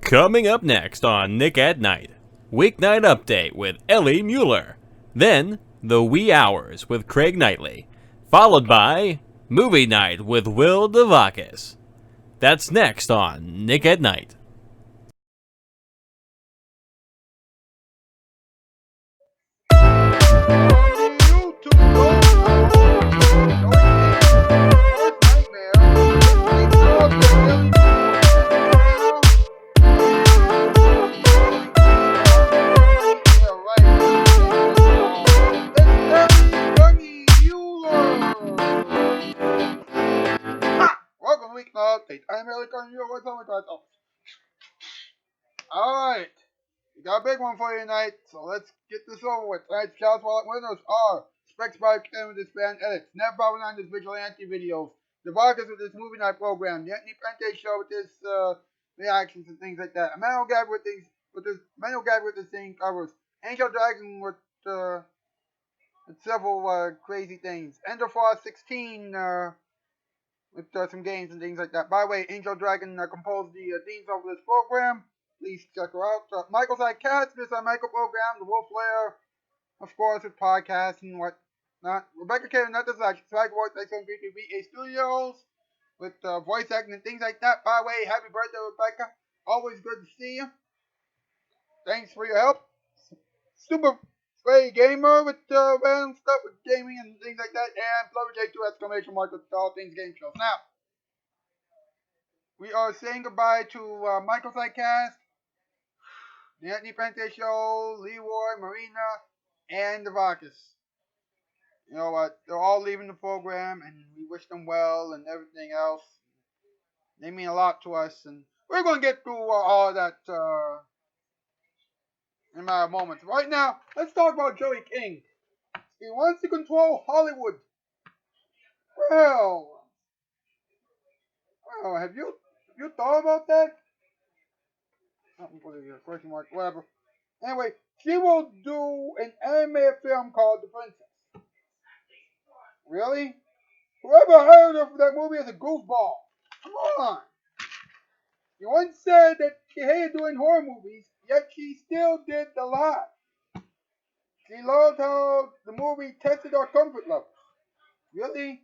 Coming up next on Nick at Night, Weeknight Update with Ellie Muller. Then, The Wee Hours with Craig Knightley. Followed by Movie Night with Will Devakis. That's next on Nick at Night. Welcome to Weeknight Update. I'm Ellie calling you. What's on my title? Alright. We got a big one for you tonight, so let's get this over with. Tonight's Shoutout Spotlight winners are Specs by Ken with this band edits, Nev Bobbin on this vigilante videos, the Vargas with this movie night program, the Anthony Prente show with this reactions and things like that. A Manual Gag with this thing covers. Angel Dragon with several crazy things. Ender Frost 16 with some games and things like that. By the way, Angel Dragon composed the themes of this program. Please check her out. Michael's Eye Cats, this Michael program, the Wolf Lair, of course, with podcasts and whatnot. Rebecca K, not this actually, Swag Voice, XMVA Studios, with voice acting and things like that. By the way, happy birthday, Rebecca. Always good to see you. Thanks for your help. Super Play Gamer with random stuff with gaming and things like that. And Flower J2 exclamation mark with all things game shows. Now, we are saying goodbye to Michael's Sidecast, the Anthony Prente Show, Leroy, Marina, and the Vakis. You know what? They're all leaving the program, and we wish them well and everything else. They mean a lot to us, and we're going to get through all of that in a matter of moments. Right now, let's talk about Joey King. He wants to control Hollywood. Well, have you thought about that? Something for the question mark, whatever. Anyway, she will do an animated film called The Princess. Really? Whoever heard of that movie as a goofball? Come on. You once said that she hated doing horror movies, yet she still did the lot. She loved how the movie tested our comfort levels. Really?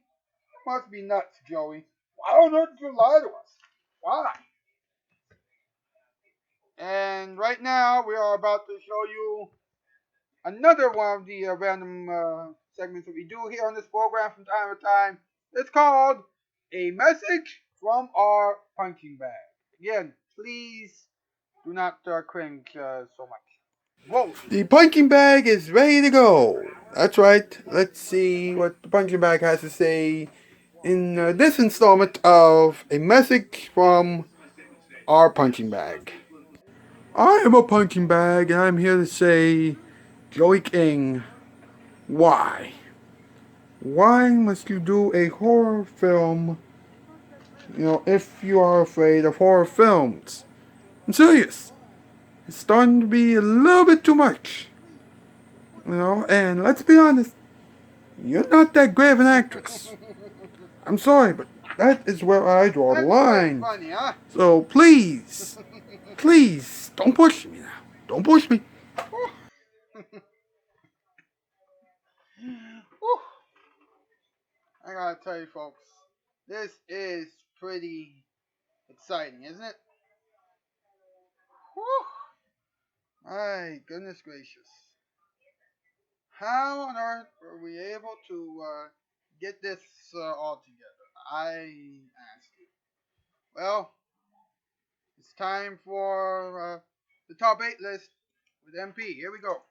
Must be nuts, Joey. Why on earth did you lie to us? Why? And right now, we are about to show you another one of the random segments that we do here on this program from time to time. It's called A Message from Our Punching Bag. Again, please do not cringe so much. Whoa. The punching bag is ready to go. That's right. Let's see what the punching bag has to say in this installment of A Message from Our Punching Bag. I am a punching bag, and I'm here to say, Joey King, why? Why must you do a horror film, if you are afraid of horror films? I'm serious. It's starting to be a little bit too much. And let's be honest, you're not that great of an actress. I'm sorry, but that is where I draw the line. Funny, huh? So please, don't push me now. Don't push me. I gotta tell you, folks, this is pretty exciting, isn't it? Whew. My goodness gracious. How on earth were we able to get this all together? I ask you. Well, it's time for the top 8 list with MP. Here we go.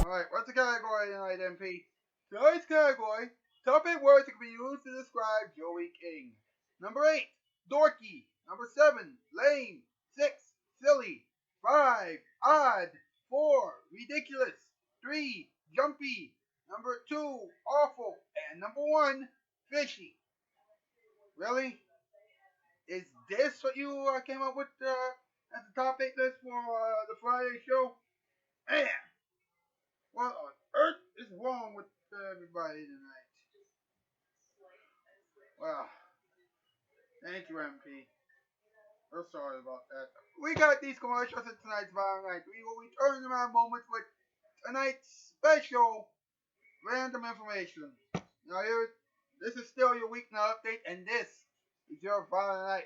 Alright, what's the category tonight, MP? Tonight's category, top 8 words that can be used to describe Joey King. Number 8, dorky. Number 7, lame. 6, silly. 5, odd. 4, ridiculous. 3, jumpy. Number 2, awful. And number 1, fishy. Really? Is this what you came up with as the top 8 list for the Friday show? Man, Thank you, MP. We're sorry about that. We got these commercials in tonight's Violent Night. We will return in our moments with tonight's special random information. Now here, this is still your Weeknight update, and this is your Violent Night.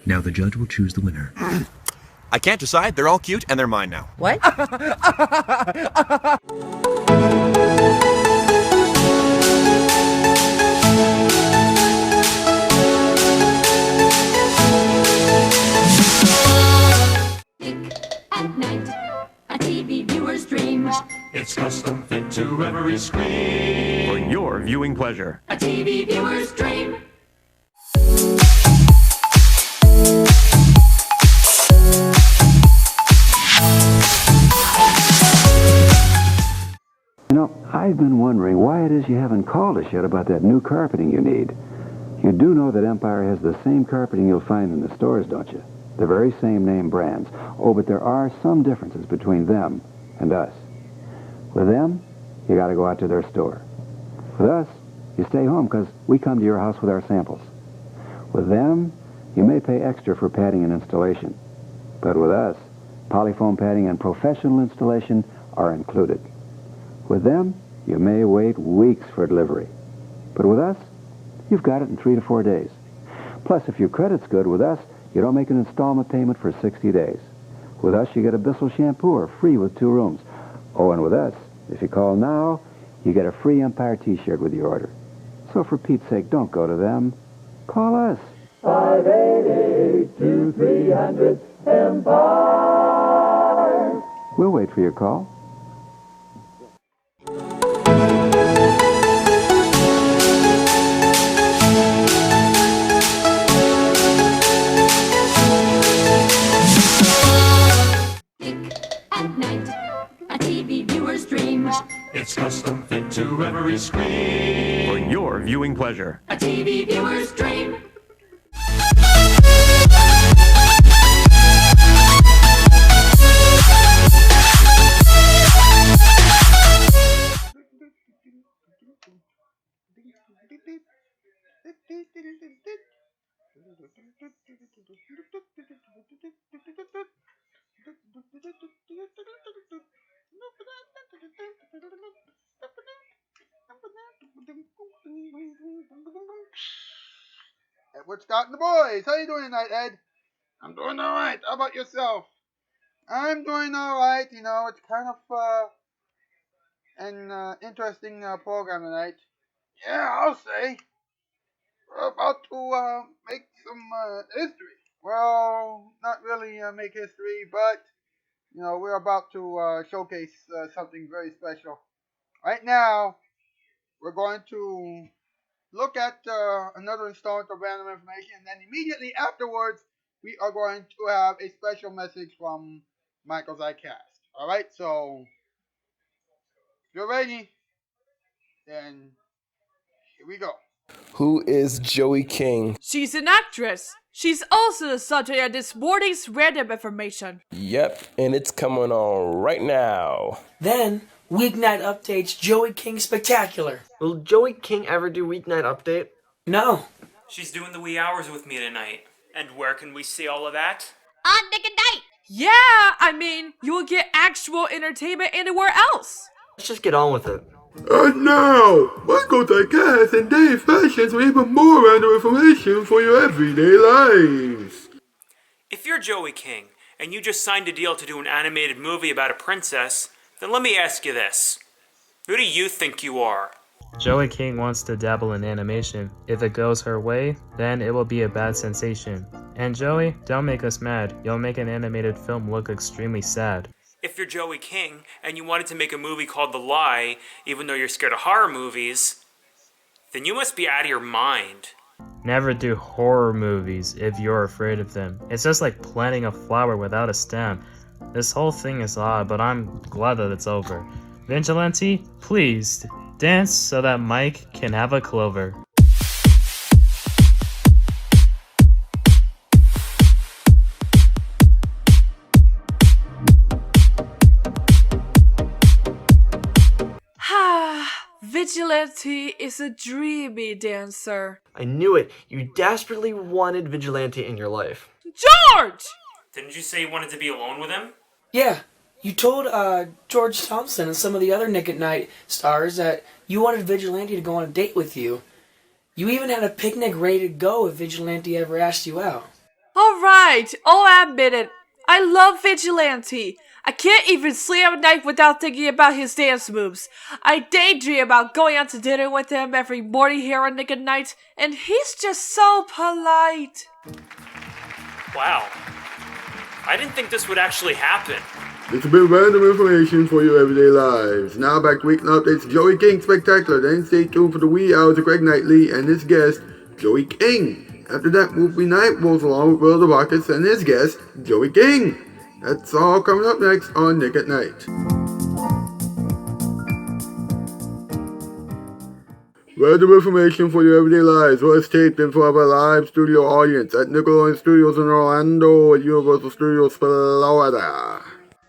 Now the judge will choose the winner. I can't decide. They're all cute and they're mine now. What? At night, a TV viewer's dream. It's custom fit to every screen. For your viewing pleasure. A TV viewer's dream. You know, I've been wondering why it is you haven't called us yet about that new carpeting you need. You do know that Empire has the same carpeting you'll find in the stores, don't you? The very same name brands. Oh, but there are some differences between them and us. With them, you got to go out to their store. With us, you stay home because we come to your house with our samples. With them, you may pay extra for padding and installation. But with us, polyfoam padding and professional installation are included. With them, you may wait weeks for delivery. But with us, you've got it in 3 to 4 days. Plus, if your credit's good with us, you don't make an installment payment for 60 days. With us, you get a Bissell shampoo free with 2 rooms. Oh, and with us, if you call now, you get a free Empire t-shirt with your order. So for Pete's sake, don't go to them. Call us. 588-2300 Empire. We'll wait for your call. At night, a TV viewer's dream. It's custom fit to every screen. For your viewing pleasure. A TV viewer's dream. Edward Scott and the boys. How you doing tonight, Ed? I'm doing all right. How about yourself? I'm doing all right. You know, it's kind of an interesting program tonight. Yeah, I'll say. We're about to make some history. Well, not really make history, but you know, we're about to showcase something very special. Right now, we're going to look at another installment of random information, and then immediately afterwards, we are going to have a special message from Michael's iCast. Alright, so if you're ready, then here we go. Who is Joey King? She's an actress. She's also the subject of this morning's random information. Yep, and it's coming on right now. Then, Weeknight updates Joey King Spectacular. Will Joey King ever do Weeknight Update? No. She's doing the wee hours with me tonight. And where can we see all of that? On Nick and Night. Yeah, I mean, you will get actual entertainment anywhere else. Let's just get on with it. And now, Michael's iCast and Dave Fashions with even more random information for your everyday lives. If you're Joey King, and you just signed a deal to do an animated movie about a princess, then let me ask you this. Who do you think you are? Joey King wants to dabble in animation. If it goes her way, then it will be a bad sensation. And Joey, don't make us mad. You'll make an animated film look extremely sad. If you're Joey King, and you wanted to make a movie called The Lie, even though you're scared of horror movies, then you must be out of your mind. Never do horror movies if you're afraid of them. It's just like planting a flower without a stem. This whole thing is odd, but I'm glad that it's over. Vigilante, please, dance so that Mike can have a clover. Vigilante is a dreamy dancer. I knew it. You desperately wanted Vigilante in your life. George! Didn't you say you wanted to be alone with him? Yeah, you told George Thompson and some of the other Nick at Night stars that you wanted Vigilante to go on a date with you. You even had a picnic ready to go if Vigilante ever asked you out. Alright, I'll admit it. I love Vigilante. I can't even sleep at night without thinking about his dance moves. I daydream about going out to dinner with him every morning here on Nick at Night, and he's just so polite. Wow. I didn't think this would actually happen. It's a bit of random information for your everyday lives. Now back to Weeknight Update's Joey King Spectacular. Then stay tuned for the wee hours of Craig Knightley and his guest, Joey King. After that, Movie Night rolls along with Will DeVacus and his guest, Joey King. That's all coming up next on Nick at Night. Random information for your everyday lives was taped in front of a live studio audience at Nickelodeon Studios in Orlando at Universal Studios Florida.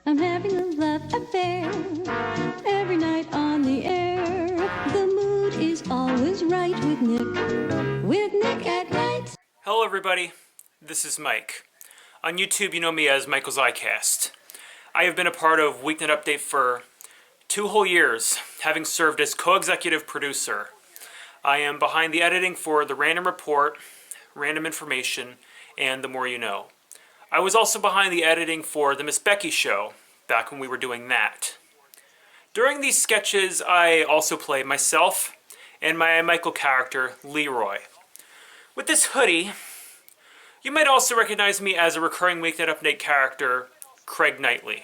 I'm having a love affair every night on the air. The mood is always right with Nick at Night. Hello everybody, this is Mike. On YouTube you know me as Michael's iCast. I have been a part of Weeknight Update for 2 whole years, having served as co-executive producer. I am behind the editing for The Random Report, Random Information, and The More You Know. I was also behind the editing for The Miss Becky Show, back when we were doing that. During these sketches, I also played myself and my Michael character, Leroy. With this hoodie, you might also recognize me as a recurring Weeknight Update character, Craig Knightley.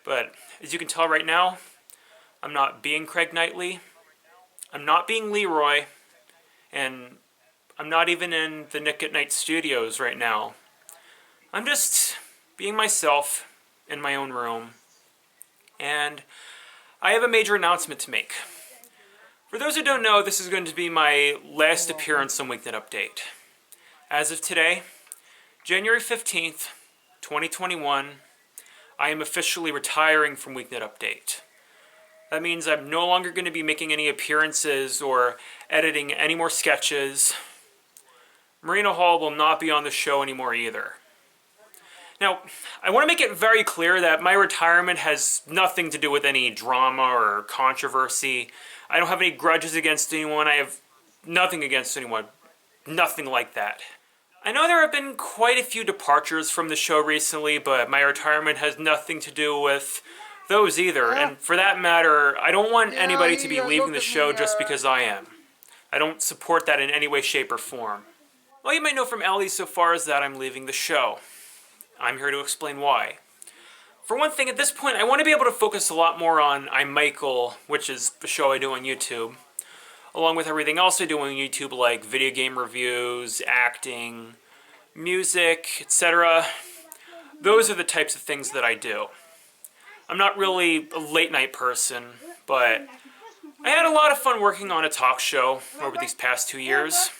But as you can tell right now, I'm not being Craig Knightley, I'm not being Leroy, and I'm not even in the Nick at Night studios right now. I'm just being myself in my own room, and I have a major announcement to make. For those who don't know, this is going to be my last appearance on Weeknight Update. As of today, January 15th, 2021, I am officially retiring from Weeknight Update. That means I'm no longer going to be making any appearances or editing any more sketches. Marina Hall will not be on the show anymore either. Now, I want to make it very clear that my retirement has nothing to do with any drama or controversy. I don't have any grudges against anyone. I have nothing against anyone. Nothing like that. I know there have been quite a few departures from the show recently, but my retirement has nothing to do with those either. And for that matter, I don't want anybody to be leaving the show just because I am. I don't support that in any way, shape, or form. All you might know from Ellie so far is that I'm leaving the show. I'm here to explain why. For one thing, at this point, I want to be able to focus a lot more on I'm Michael, which is the show I do on YouTube, along with everything else I do on YouTube, like video game reviews, acting, music, etc. Those are the types of things that I do. I'm not really a late night person, but I had a lot of fun working on a talk show over these past 2 years.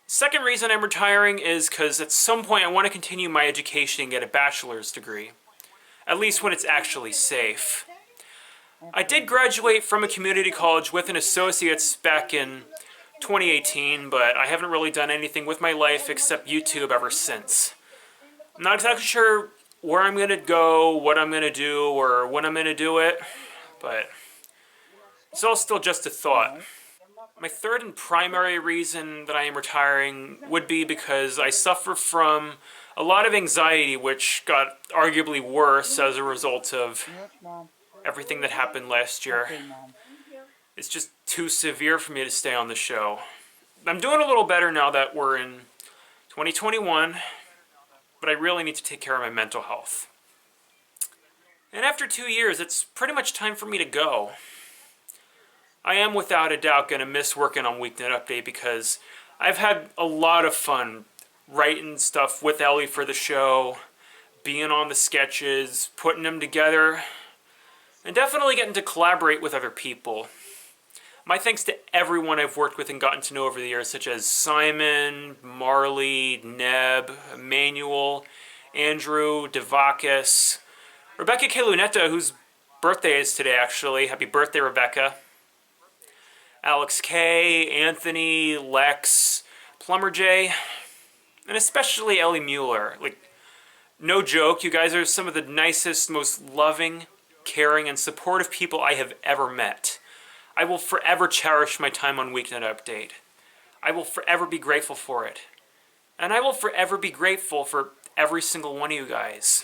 Second reason I'm retiring is because at some point I want to continue my education and get a bachelor's degree. At least when it's actually safe. I did graduate from a community college with an associate's back in 2018, but I haven't really done anything with my life except YouTube ever since. I'm not exactly sure where I'm going to go, what I'm going to do, or when I'm going to do it, but it's all still just a thought. My third and primary reason that I am retiring would be because I suffer from a lot of anxiety, which got arguably worse as a result of everything that happened last year. It's just too severe for me to stay on the show. I'm doing a little better now that we're in 2021, but I really need to take care of my mental health. And after 2 years, it's pretty much time for me to go. I am without a doubt going to miss working on Weeknight Update because I've had a lot of fun writing stuff with Ellie for the show, being on the sketches, putting them together, and definitely getting to collaborate with other people. My thanks to everyone I've worked with and gotten to know over the years, such as Simon, Marley, Neb, Emmanuel, Andrew, DeVacus, Rebecca K. Lunetta, whose birthday is today actually. Happy birthday, Rebecca. Alex K, Anthony, Lex, Plumber J, and especially Ellie Muller. Like, no joke, you guys are some of the nicest, most loving, caring, and supportive people I have ever met. I will forever cherish my time on Weeknight Update. I will forever be grateful for it. And I will forever be grateful for every single one of you guys.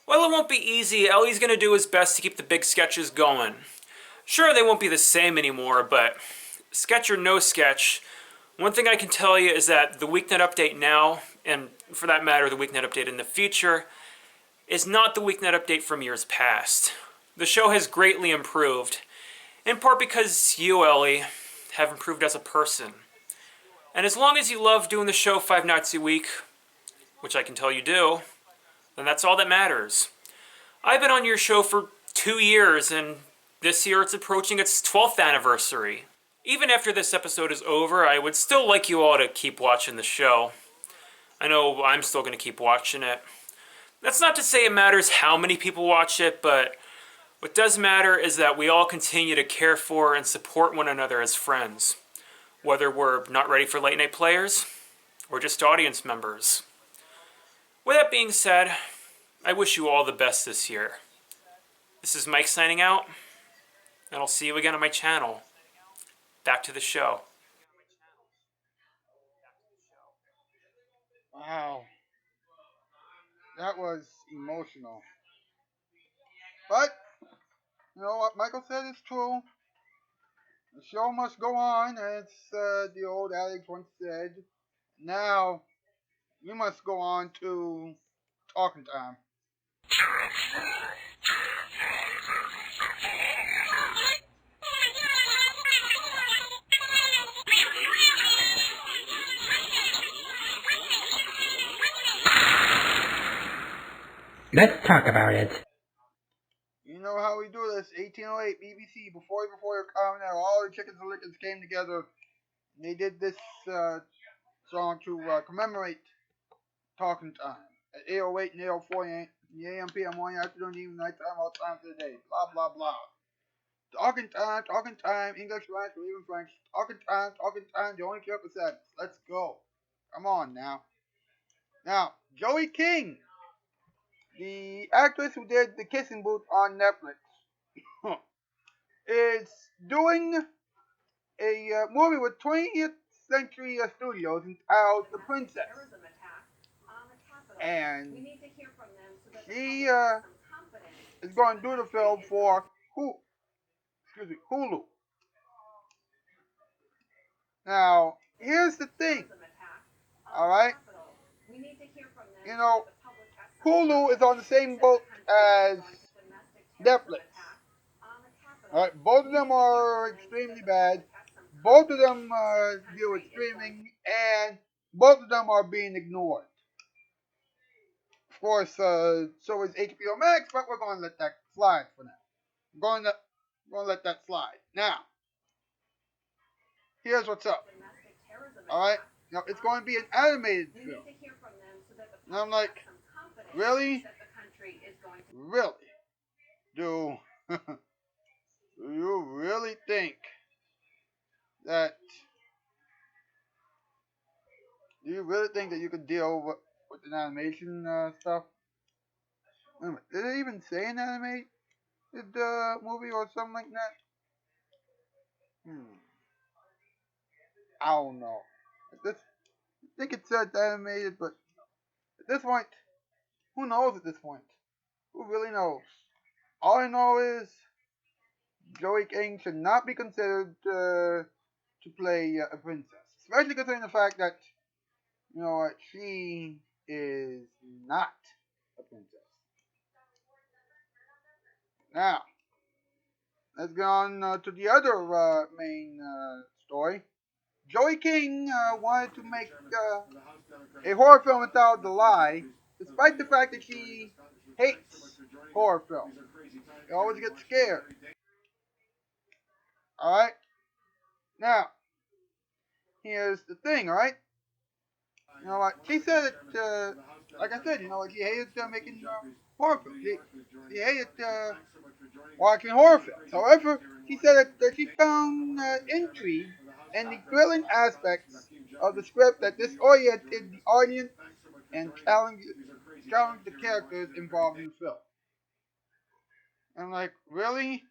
Well, it won't be easy. Ellie's going to do his best to keep the big sketches going. Sure, they won't be the same anymore, but sketch or no sketch, one thing I can tell you is that the Weeknight Update now, and for that matter, the Weeknight Update in the future, is not the Weeknight Update from years past. The show has greatly improved, in part because you, Ellie, have improved as a person. And as long as you love doing the show 5 nights a week, which I can tell you do, then that's all that matters. I've been on your show for 2 years, and this year it's approaching its 12th anniversary. Even after this episode is over, I would still like you all to keep watching the show. I know I'm still going to keep watching it. That's not to say it matters how many people watch it, but what does matter is that we all continue to care for and support one another as friends, whether we're not ready for late night players or just audience members. With that being said, I wish you all the best this year. This is Mike signing out, and I'll see you again on my channel. Back to the show. Wow. That was emotional. But, you know what Michael said is true. The show must go on, as the old adage once said. Now, we must go on to talking time. Let's talk about it. You know how we do this. 1808 BBC, before your comment, all the chickens and lickens came together. And they did this song to commemorate talking time. At 8:08 and 8:04 in the AM, PM, morning, afternoon, evening, nighttime, all times of the day. Blah, blah, blah. Talking time, English, French, or even French. Talking time, the only cure for sadness. Let's go. Come on now. Now, Joey King, the actress who did The Kissing Booth on Netflix, is doing a movie with 20th Century Studios entitled The Princess. And she is going to do the film for Hulu. Now, here's the thing. Alright? You know, Hulu is on the same boat as Netflix. Alright, both of them are extremely bad. Both of them deal with streaming, and both of them are being ignored. Of course, so is HBO Max, but we're going to let that slide for now. We're going to let that slide. Now, here's what's up. Alright? Now, it's going to be an animated film. And I'm like, really? Really? Do you really think that you could deal with an animation stuff? Wait a minute, did it even say an animated movie or something like that? I don't know. I think it said animated, but at this point, who knows at this point? Who really knows? All I know is Joey King should not be considered to play a princess. Especially considering the fact that, you know what, she is not a princess. Now, let's go on to the other main story. Joey King wanted to make a horror film without the lie, despite the fact that she hates horror films. She always gets scared. Alright? Now, here's the thing, alright? You know what? She said that, like I said, you know, she hated making horror films. She hated watching horror films. However, she said that she found intrigue and the thrilling aspects of the script that disoriented the audience and challenged the characters involved in the film. I'm like, really?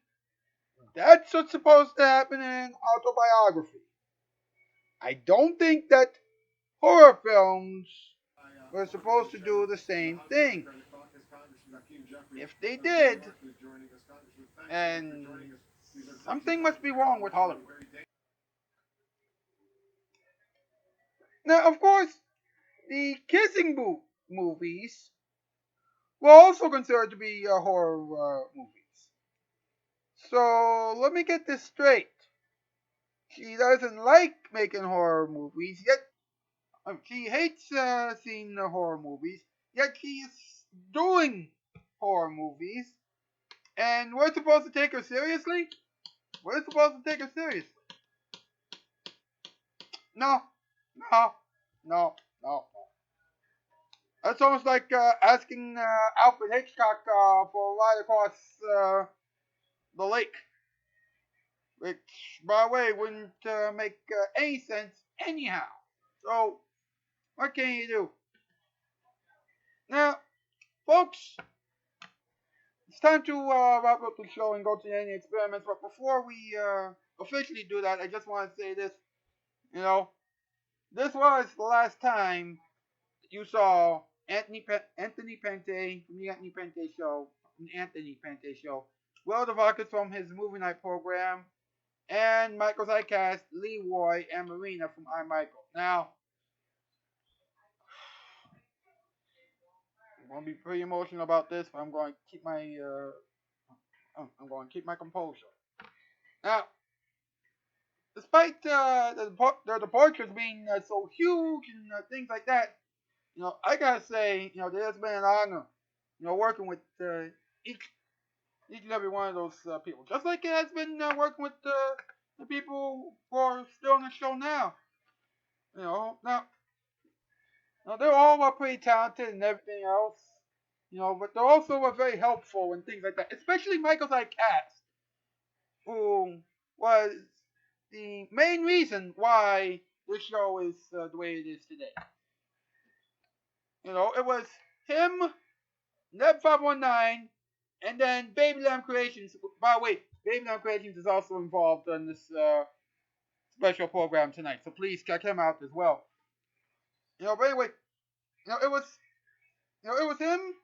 That's what's supposed to happen in autobiography. I don't think that horror films were supposed to do the same thing. If they did, and something must be wrong with Hollywood. Now, of course, the kissing booth movies were also considered to be horror movies. So let me get this straight. She doesn't like making horror movies, yet she hates seeing the horror movies, yet she's doing horror movies, and we're supposed to take her seriously? We're supposed to take her seriously. No, no, no, no. That's almost like asking Alfred Hitchcock for a ride across the lake, which, by the way, wouldn't make any sense anyhow. So, what can you do? Now, folks, it's time to wrap up the show and go to any experiments. But before we officially do that, I just want to say this. You know, this was the last time you saw Anthony Pente from the Anthony Pente Show, Will DeVarkis from his movie night program, and Michael's iCast, Leroy, and Marina from iMichael. Now, I'm going to be pretty emotional about this, but I'm going to keep my composure. Now, despite the departures being so huge and things like that, I gotta say, there's been an honor, working with each and every one of those people. Just like it has been working with the people who are still on the show now. Now they're all pretty talented and everything else, but they're also very helpful and things like that. Especially Michael's iCast, who was the main reason why this show is the way it is today. It was him, Neb519, and then Baby Lamb Creations. By the way, Baby Lamb Creations is also involved in this special program tonight, so please check him out as well. But anyway, it was him,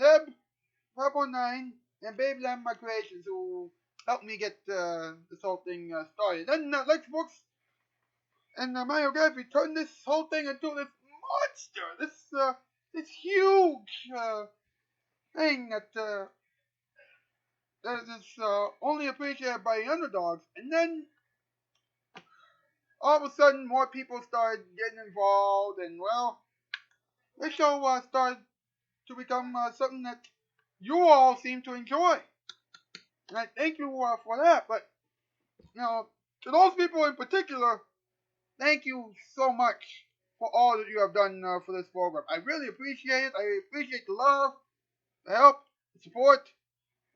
Neb519, and Baby Lamb Creations who helped me get this whole thing started. Then Lex Brooks and Mario Gaffey turned this whole thing into this monster, this huge thing that is only appreciated by the underdogs. And then all of a sudden, more people started getting involved, and well, this show started to become something that you all seem to enjoy. And I thank you for that. But to those people in particular, thank you so much for all that you have done for this program. I really appreciate it. I appreciate the love, the help, the support,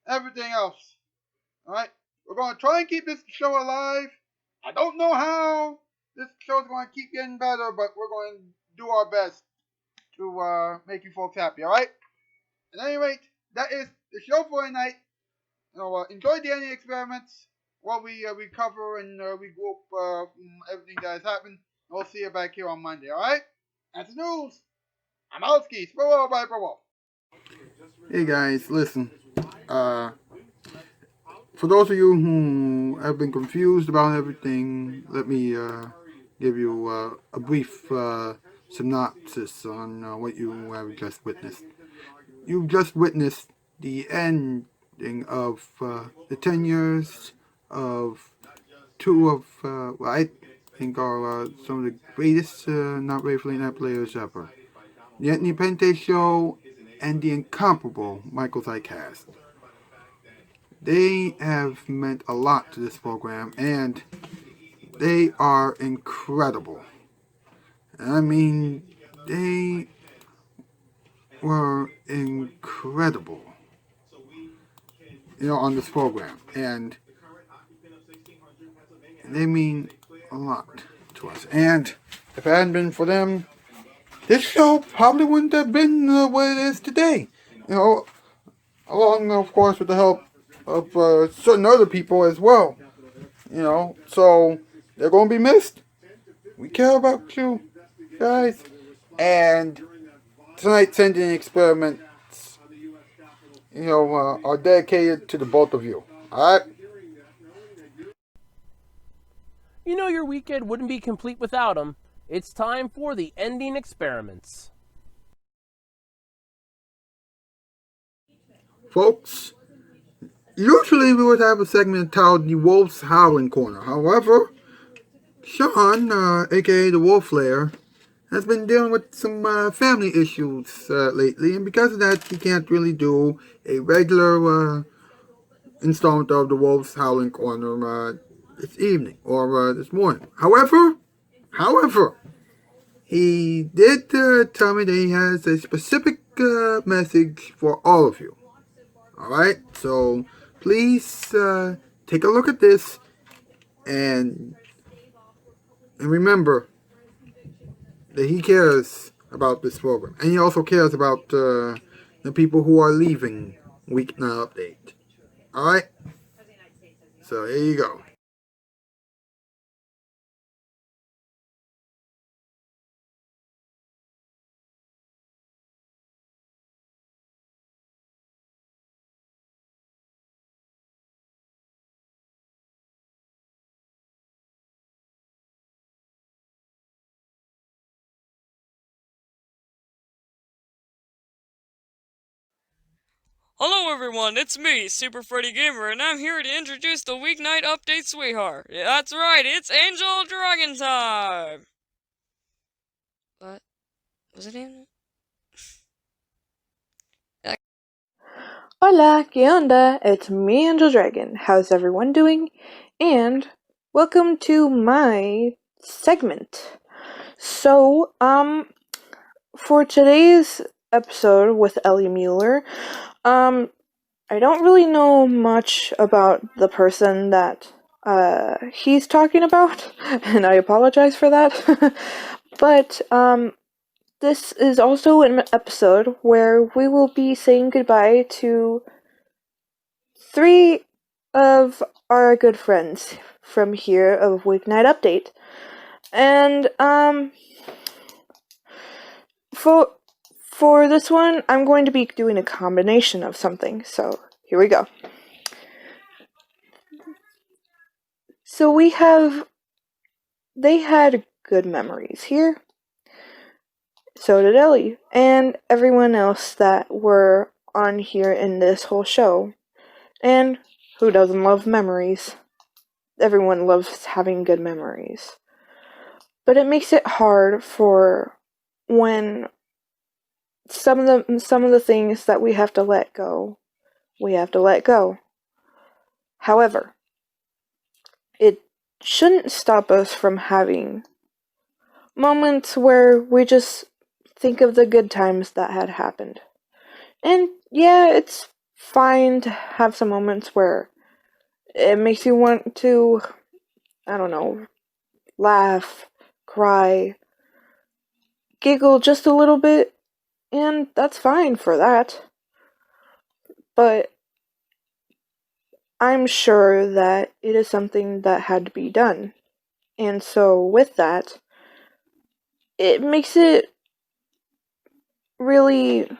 everything else. Alright? We're going to try and keep this show alive. I don't know how this show is going to keep getting better, but we're going to do our best to make you folks happy, alright? At any rate, that is the show for tonight. Enjoy the ending experiments while we recover and regroup from everything that has happened. We'll see you back here on Monday, alright? That's the news. I'm Alski. Bye. Hey guys, listen. For those of you who have been confused about everything, let me give you a brief synopsis on what you have just witnessed. You've just witnessed the ending of the 10 years of two of what I think are some of the greatest not Wavelength Night players ever. The Anthony Pente Show and the incomparable Michael's iCast. They have meant a lot to this program, and they are incredible. I mean, they were incredible, on this program. And They mean a lot to us. And if it hadn't been for them, this show probably wouldn't have been what it is today. Along, of course, with the help of certain other people as well. So they're going to be missed. We care about you, guys. And tonight's ending experiments, are dedicated to the both of you. Alright? You know your weekend wouldn't be complete without them. It's time for the ending experiments. Folks, usually we would have a segment titled The Wolf's Howling Corner. However, Sean, aka the Wolf Lair, has been dealing with some family issues lately, and because of that, he can't really do a regular installment of the Wolf's Howling Corner this evening or this morning. However, he did tell me that he has a specific message for all of you. Alright, so please take a look at this and remember that he cares about this program. And he also cares about the people who are leaving Weeknight Update. Alright? So here you go. Hello everyone, it's me, Super Freddy Gamer, and I'm here to introduce the Weeknight Update sweetheart. Yeah, that's right, it's Angel Dragon time! What? Was it him? Hola, ¿qué onda? It's me, Angel Dragon. How's everyone doing? And welcome to my segment. So, for today's episode with Ellie Muller, I don't really know much about the person that he's talking about, and I apologize for that. But this is also an episode where we will be saying goodbye to 3 of our good friends from here of Weeknight Update. And for this one, I'm going to be doing a combination of something. So, here we go. So they had good memories here. So did Ellie, and everyone else that were on here in this whole show. And who doesn't love memories? Everyone loves having good memories. But it makes it hard for when some of the things that we have to let go, we have to let go. However, it shouldn't stop us from having moments where we just think of the good times that had happened. And yeah, it's fine to have some moments where it makes you want to, I don't know, laugh, cry, giggle just a little bit, and that's fine for that. But I'm sure that it is something that had to be done. And so with that, it makes it really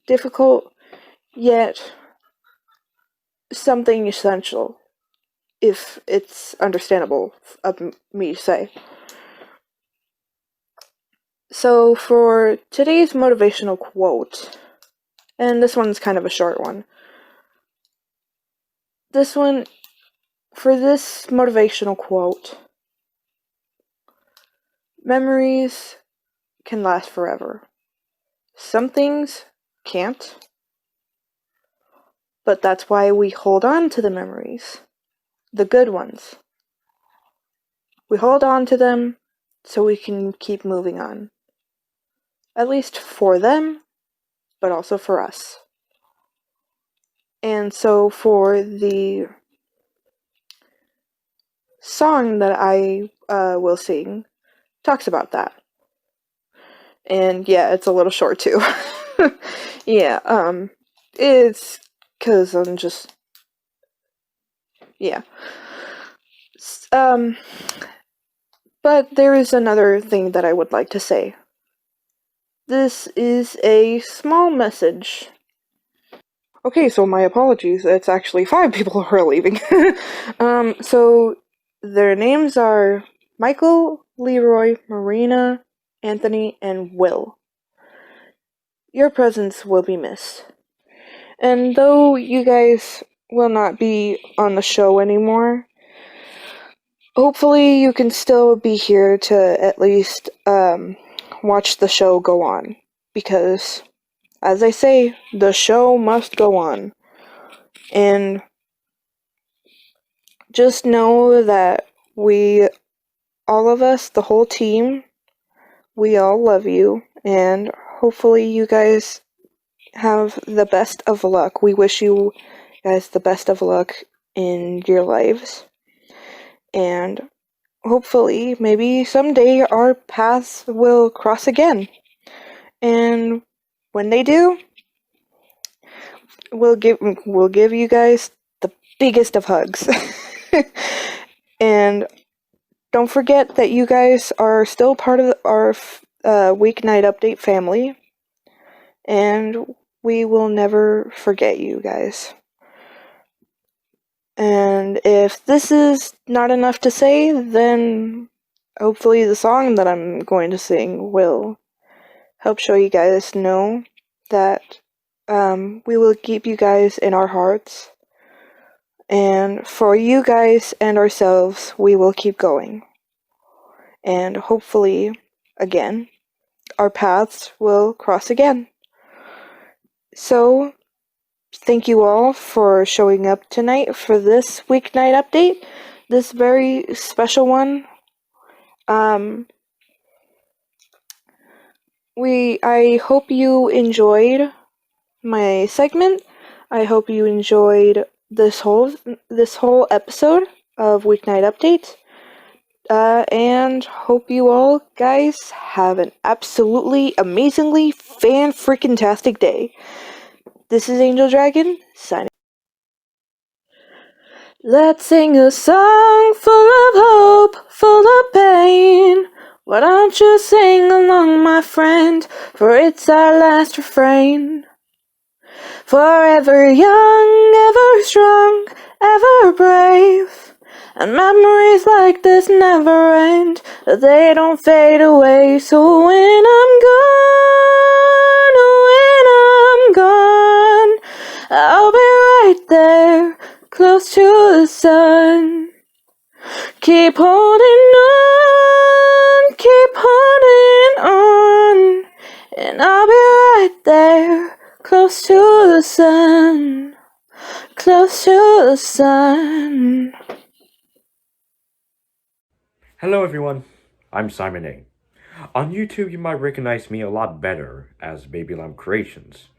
difficult, yet something essential, if it's understandable of me to say. So for today's motivational quote, and this one's kind of a short one. For this motivational quote, memories can last forever. Some things can't, but that's why we hold on to the memories, the good ones. We hold on to them so we can keep moving on. At least for them, but also for us. And so for the song that I will sing talks about that. And yeah, it's a little short too. Yeah, it's because I'm just, yeah. But there is another thing that I would like to say. This is a small message. Okay, so my apologies. It's actually 5 people who are leaving. So their names are Michael, Leroy, Marina, Anthony, and Will. Your presence will be missed. And though you guys will not be on the show anymore, hopefully you can still be here to at least watch the show go on. Because, as I say, the show must go on. And just know that we, all of us, the whole team, we all love you. And hopefully you guys have the best of luck. We wish you guys the best of luck in your lives. And hopefully, maybe someday our paths will cross again. And when they do, we'll give you guys the biggest of hugs. And don't forget that you guys are still part of our Weeknight Update family. And we will never forget you guys. And if this is not enough to say, then hopefully the song that I'm going to sing will help show you guys know that we will keep you guys in our hearts. And for you guys and ourselves, we will keep going. And hopefully, again, our paths will cross again. So, thank you all for showing up tonight for this Weeknight Update. This very special one. I hope you enjoyed my segment. I hope you enjoyed this whole episode of Weeknight Update. And hope you all guys have an absolutely amazingly fan-freaking-tastic day. This is Angel Dragon, signing. Let's sing a song full of hope, full of pain. Why don't you sing along, my friend, for it's our last refrain. Forever young, ever strong, ever brave. And memories like this never end, they don't fade away. So when I'm gone, I'll be right there, close to the sun. Keep holding on, and I'll be right there, close to the sun, close to the sun. Hello everyone, I'm Simon A. On YouTube you might recognize me a lot better as Baby Lamb Creations,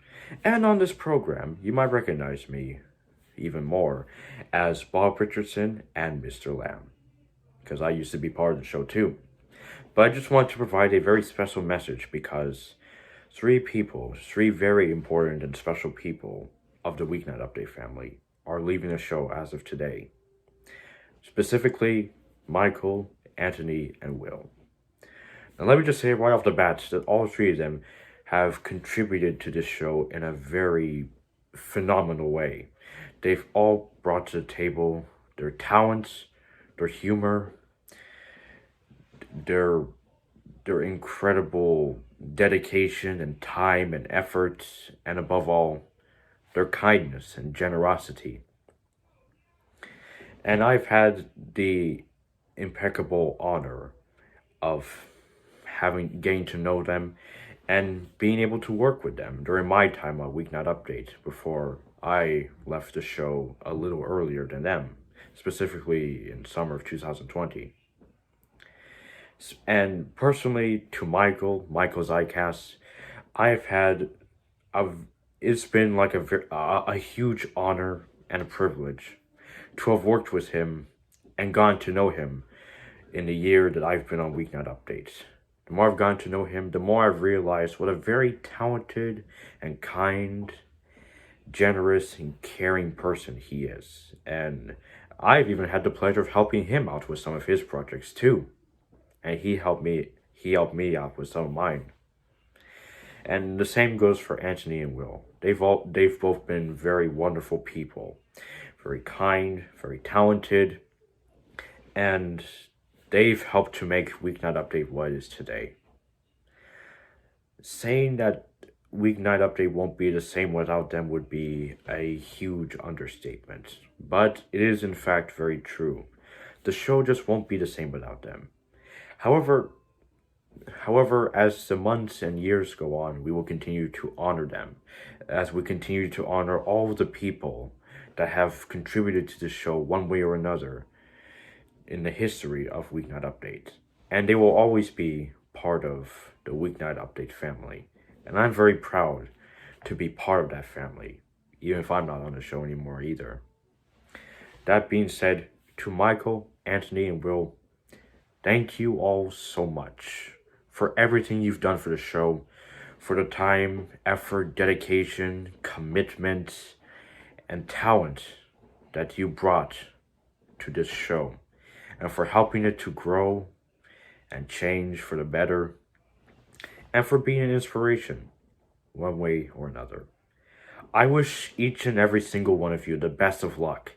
and on this program you might recognize me even more as Bob Richardson and Mr. Lamb, because I used to be part of the show too. But I just want to provide a very special message because 3 people, 3 very important and special people of the Weeknight Update family are leaving the show as of today. Specifically, Michael, Anthony, and Will. Now let me just say right off the bat that all 3 of them have contributed to this show in a very phenomenal way. They've all brought to the table their talents, their humor, their incredible dedication and time and effort, and above all, their kindness and generosity. And I've had the impeccable honor of getting to know them and being able to work with them during my time on Weeknight Update before I left the show a little earlier than them, specifically in summer of 2020. And personally, to Michael's iCast, it's been like a huge honor and a privilege to have worked with him and gotten to know him in the year that I've been on Weeknight Updates. The more I've gotten to know him, the more I've realized what a very talented and kind, generous, and caring person he is. And I've even had the pleasure of helping him out with some of his projects too. And he helped me out with some of mine. And the same goes for Anthony and Will. They've both been very wonderful people. Very kind, very talented, and they've helped to make Weeknight Update what it is today. Saying that Weeknight Update won't be the same without them would be a huge understatement, but it is in fact very true. The show just won't be the same without them. However, as the months and years go on, we will continue to honor them, as we continue to honor all of the people that have contributed to the show one way or another in the history of Weeknight Update. And they will always be part of the Weeknight Update family. And I'm very proud to be part of that family, even if I'm not on the show anymore either. That being said, to Michael, Anthony, and Will, thank you all so much for everything you've done for the show, for the time, effort, dedication, commitment, and talent that you brought to this show, and for helping it to grow and change for the better, and for being an inspiration one way or another. I wish each and every single one of you the best of luck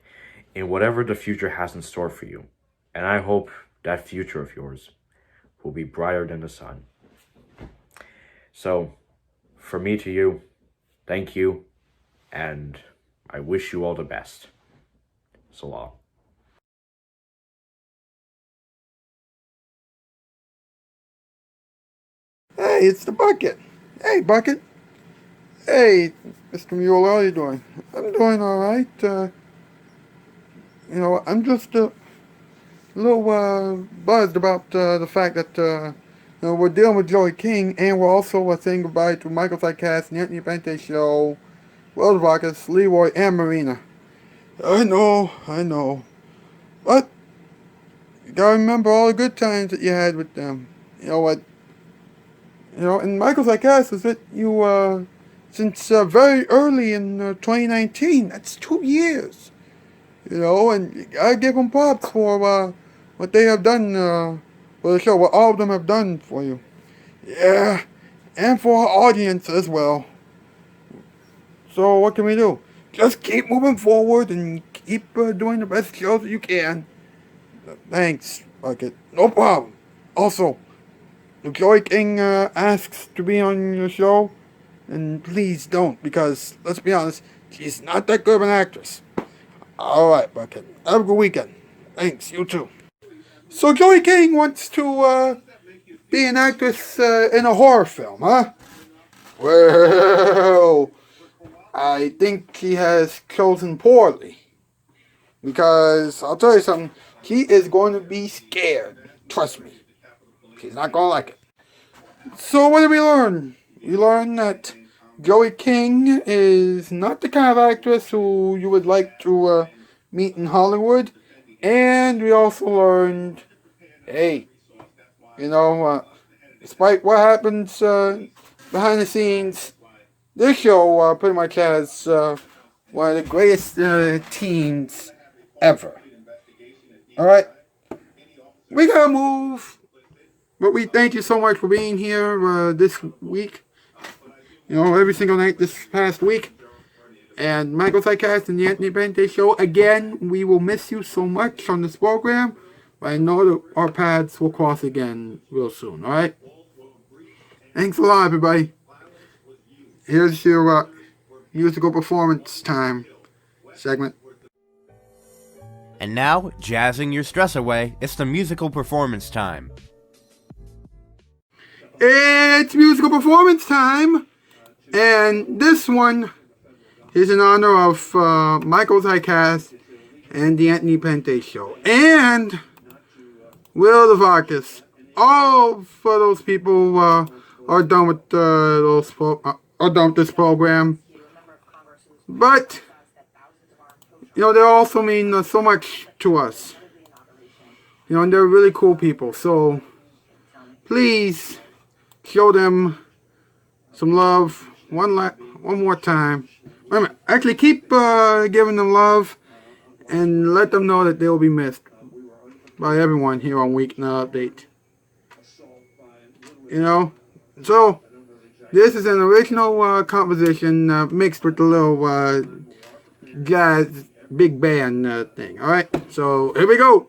in whatever the future has in store for you, and I hope that future of yours will be brighter than the sun. So, from me to you, thank you, and I wish you all the best. So long. Hey, it's the Bucket. Hey, Bucket. Hey, Mr. Muller, how you doing? I'm doing all right. I'm just a little buzzed about the fact that we're dealing with Joey King, and we're also saying goodbye to Michael Sidecast, the Anthony Pente Show, Will Vargas, Leroy, and Marina. I know. But you gotta remember all the good times that you had with them. You know what? And Michael Sidecast was with you since very early in 2019. That's 2 years. And you gotta give them props for what they have done for the show, what all of them have done for you. Yeah, and for our audience as well. So what can we do? Just keep moving forward and keep doing the best shows that you can. Thanks, Bucket. No problem. Also, if Joey King asks to be on your show, then please don't, because, let's be honest, she's not that good of an actress. Alright, Bucket. Have a good weekend. Thanks, you too. So Joey King wants to be an actress in a horror film, huh? Well, I think he has chosen poorly. Because, I'll tell you something, he is going to be scared. Trust me. He's not going to like it. So what did we learn? We learned that Joey King is not the kind of actress who you would like to meet in Hollywood. And we also learned, hey, despite what happens behind the scenes, this show pretty much has one of the greatest teams ever. Alright, we gotta move. But we thank you so much for being here this week. Every single night this past week. And Michael Sidecast and the Anthony Pente Show, again, we will miss you so much on this program. But I know that our paths will cross again real soon, alright? Thanks a lot, everybody. Here's your musical performance time segment. And now, jazzing your stress away, it's the musical performance time. It's musical performance time. And this one is in honor of Michael Sidecast and the Anthony Pente Show. And Will Vargas. All of those people are done with this program. But they also mean so much to us. You know, and they're really cool people. So please show them some love one more time. Wait a minute. Actually, keep giving them love and let them know that they will be missed by everyone here on Weeknight Update. You know, so this is an original composition mixed with a little jazz big band thing. All right, so here we go.